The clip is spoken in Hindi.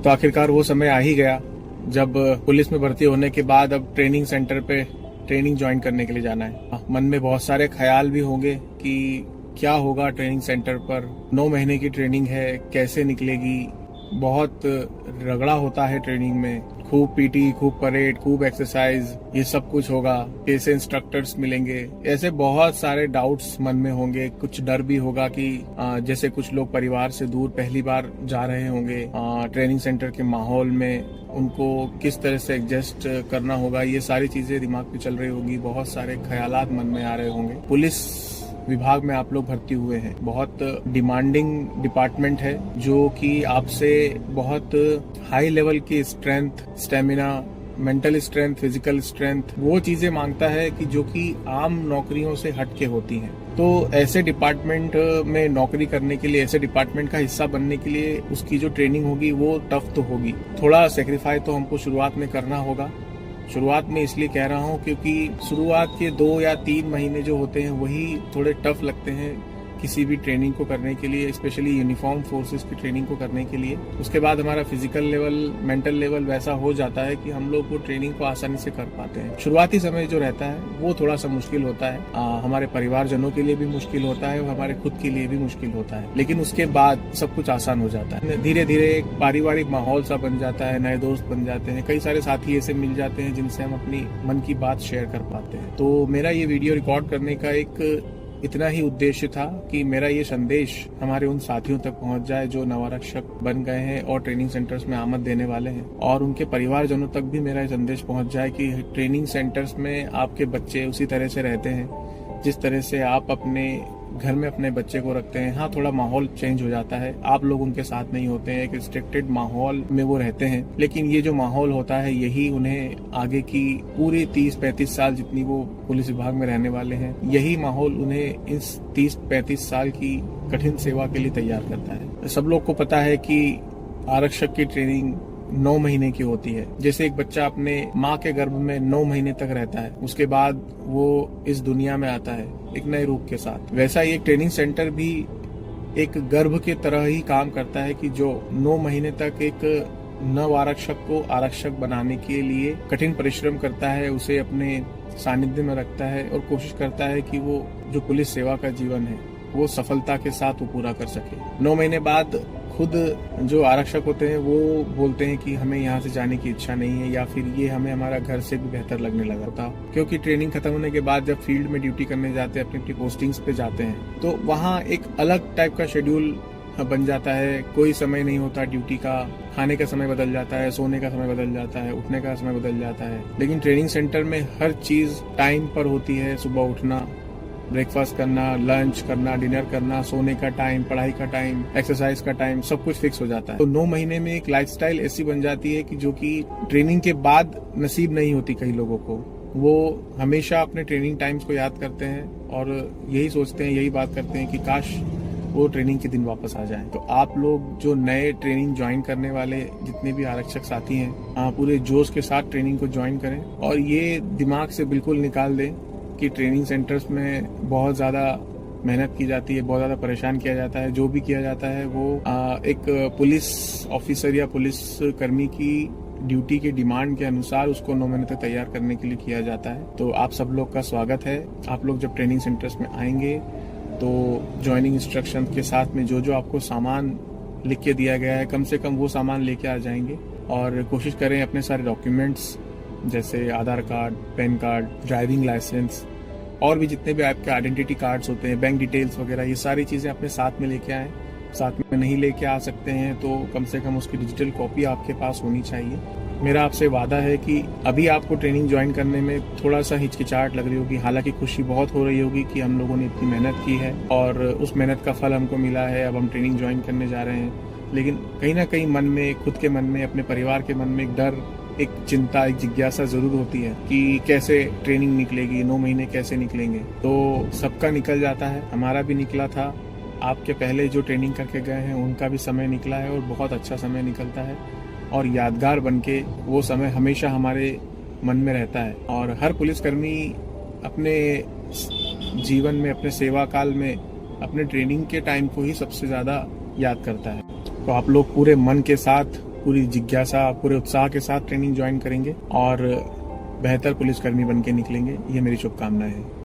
तो आखिरकार वो समय आ ही गया जब पुलिस में भर्ती होने के बाद अब ट्रेनिंग सेंटर पे ट्रेनिंग ज्वाइन करने के लिए जाना है। मन में बहुत सारे ख्याल भी होंगे कि क्या होगा ट्रेनिंग सेंटर पर, 9 महीने की ट्रेनिंग है, कैसे निकलेगी। बहुत रगड़ा होता है ट्रेनिंग में, खूब पीटी, खूब परेड, खूब एक्सरसाइज, ये सब कुछ होगा। कैसे इंस्ट्रक्टर्स मिलेंगे, ऐसे बहुत सारे डाउट्स मन में होंगे। कुछ डर भी होगा कि जैसे कुछ लोग परिवार से दूर पहली बार जा रहे होंगे, ट्रेनिंग सेंटर के माहौल में उनको किस तरह से एडजस्ट करना होगा, ये सारी चीजें दिमाग में चल रही होगी। बहुत सारे ख्यालात मन में आ रहे होंगे। पुलिस विभाग में आप लोग भर्ती हुए हैं, बहुत डिमांडिंग डिपार्टमेंट है जो कि आपसे बहुत हाई लेवल की strength, stamina, mental strength, physical strength, वो चीजें मांगता है कि जो कि आम नौकरियों से हटके होती हैं। तो ऐसे डिपार्टमेंट में नौकरी करने के लिए, ऐसे डिपार्टमेंट का हिस्सा बनने के लिए उसकी जो ट्रेनिंग होगी वो टफ तो होगी। थोड़ा सेक्रीफाइस तो हमको शुरुआत में करना होगा। शुरुआत में इसलिए कह रहा हूँ क्योंकि शुरुआत के 2 या 3 महीने जो होते हैं वही थोड़े टफ लगते हैं किसी भी ट्रेनिंग को करने के लिए, स्पेशली यूनिफॉर्म फोर्सेस की ट्रेनिंग को करने के लिए। उसके बाद हमारा फिजिकल लेवल, मेंटल लेवल वैसा हो जाता है कि हम लोग वो ट्रेनिंग को आसानी से कर पाते हैं। शुरुआती समय जो रहता है वो थोड़ा सा मुश्किल होता है, हमारे परिवारजनों के लिए भी मुश्किल होता है और हमारे खुद के लिए भी मुश्किल होता है, लेकिन उसके बाद सब कुछ आसान हो जाता है। धीरे धीरे एक पारिवारिक माहौल सा बन जाता है, नए दोस्त बन जाते हैं, कई सारे साथी ऐसे मिल जाते हैं जिनसे हम अपनी मन की बात शेयर कर पाते हैं। तो मेरा ये वीडियो रिकॉर्ड करने का एक इतना ही उद्देश्य था कि मेरा ये संदेश हमारे उन साथियों तक पहुंच जाए जो नवारक्षक बन गए हैं और ट्रेनिंग सेंटर्स में आमद देने वाले हैं, और उनके परिवारजनों तक भी मेरा ये संदेश पहुंच जाए कि ट्रेनिंग सेंटर्स में आपके बच्चे उसी तरह से रहते हैं जिस तरह से आप अपने घर में अपने बच्चे को रखते हैं। हाँ, थोड़ा माहौल चेंज हो जाता है, आप लोग उनके साथ नहीं होते हैं, एक रिस्ट्रिक्टेड माहौल में वो रहते हैं, लेकिन ये जो माहौल होता है यही उन्हें आगे की पूरी 30-35 साल जितनी वो पुलिस विभाग में रहने वाले हैं, यही माहौल उन्हें इस 30-35 साल की कठिन सेवा के लिए तैयार करता है। सब लोग को पता है कि आरक्षक की ट्रेनिंग 9 महीने की होती है। जैसे एक बच्चा अपने माँ के गर्भ में 9 महीने तक रहता है, उसके बाद वो इस दुनिया में आता है एक नए रूप के साथ, वैसा ही एक ट्रेनिंग सेंटर भी एक गर्भ के तरह ही काम करता है कि जो 9 महीने तक एक नव आरक्षक को आरक्षक बनाने के लिए कठिन परिश्रम करता है, उसे अपने सानिध्य में रखता है और कोशिश करता है कि वो जो पुलिस सेवा का जीवन है वो सफलता के साथ वो पूरा कर सके। 9 महीने बाद खुद जो आरक्षक होते हैं वो बोलते हैं कि हमें यहाँ से जाने की इच्छा नहीं है, या फिर ये हमें हमारा घर से भी बेहतर लगने लगा था, क्योंकि ट्रेनिंग खत्म होने के बाद जब फील्ड में ड्यूटी करने जाते हैं, अपनी अपनी पोस्टिंग्स पे जाते हैं, तो वहाँ एक अलग टाइप का शेड्यूल बन जाता है। कोई समय नहीं होता ड्यूटी का, खाने का समय बदल जाता है, सोने का समय बदल जाता है, उठने का समय बदल जाता है। लेकिन ट्रेनिंग सेंटर में हर चीज टाइम पर होती है। सुबह उठना, ब्रेकफास्ट करना, लंच करना, डिनर करना, सोने का टाइम, पढ़ाई का टाइम, एक्सरसाइज का टाइम, सब कुछ फिक्स हो जाता है। तो 9 महीने में एक लाइफस्टाइल ऐसी बन जाती है कि जो कि ट्रेनिंग के बाद नसीब नहीं होती कई लोगों को। वो हमेशा अपने ट्रेनिंग टाइम्स को याद करते हैं और यही सोचते हैं, यही बात करते हैं कि काश वो ट्रेनिंग के दिन वापस आ जाएं। तो आप लोग जो नए ट्रेनिंग ज्वाइन करने वाले जितने भी आरक्षक साथी हैं, पूरे जोश के साथ ट्रेनिंग को ज्वाइन करें और ये दिमाग से बिल्कुल निकाल दें कि ट्रेनिंग सेंटर्स में बहुत ज्यादा मेहनत की जाती है, बहुत ज्यादा परेशान किया जाता है। जो भी किया जाता है वो एक पुलिस ऑफिसर या पुलिस कर्मी की ड्यूटी के डिमांड के अनुसार उसको 9 महीने तक तैयार करने के लिए किया जाता है। तो आप सब लोग का स्वागत है। आप लोग जब ट्रेनिंग सेंटर्स में आएंगे तो ज्वाइनिंग इंस्ट्रक्शन के साथ में जो जो आपको सामान लिख के दिया गया है, कम से कम वो सामान लेके आ जाएंगे और कोशिश करें अपने सारे डॉक्यूमेंट्स जैसे Aadhaar card, PAN card, driving licence और भी जितने भी आपके आइडेंटिटी कार्ड्स होते हैं, बैंक डिटेल्स वगैरह, ये सारी चीजें अपने साथ में लेके आएं। साथ में नहीं लेके आ सकते हैं तो कम से कम उसकी डिजिटल कॉपी आपके पास होनी चाहिए। मेरा आपसे वादा है कि अभी आपको ट्रेनिंग ज्वाइन करने में थोड़ा सा हिचकिचाहट लग रही होगी, हालांकि खुशी बहुत हो रही होगी कि हम लोगों ने इतनी मेहनत की है और उस मेहनत का फल हमको मिला है, अब हम ट्रेनिंग ज्वाइन करने जा रहे हैं। लेकिन कहीं ना कहीं मन में, खुद के मन में, अपने परिवार के मन में एक डर, एक चिंता, एक जिज्ञासा जरूर होती है कि कैसे ट्रेनिंग निकलेगी, 9 महीने कैसे निकलेंगे। तो सबका निकल जाता है, हमारा भी निकला था, आपके पहले जो ट्रेनिंग करके गए हैं उनका भी समय निकला है और बहुत अच्छा समय निकलता है और यादगार बनके वो समय हमेशा हमारे मन में रहता है। और हर पुलिसकर्मी अपने जीवन में, अपने सेवा काल में, अपने ट्रेनिंग के टाइम को ही सबसे ज्यादा याद करता है। तो आप लोग पूरे मन के साथ पूरी जिज्ञासा, पूरे उत्साह के साथ ट्रेनिंग ज्वाइन करेंगे और बेहतर पुलिसकर्मी बन के निकलेंगे। ये मेरी शुभकामनाएं है।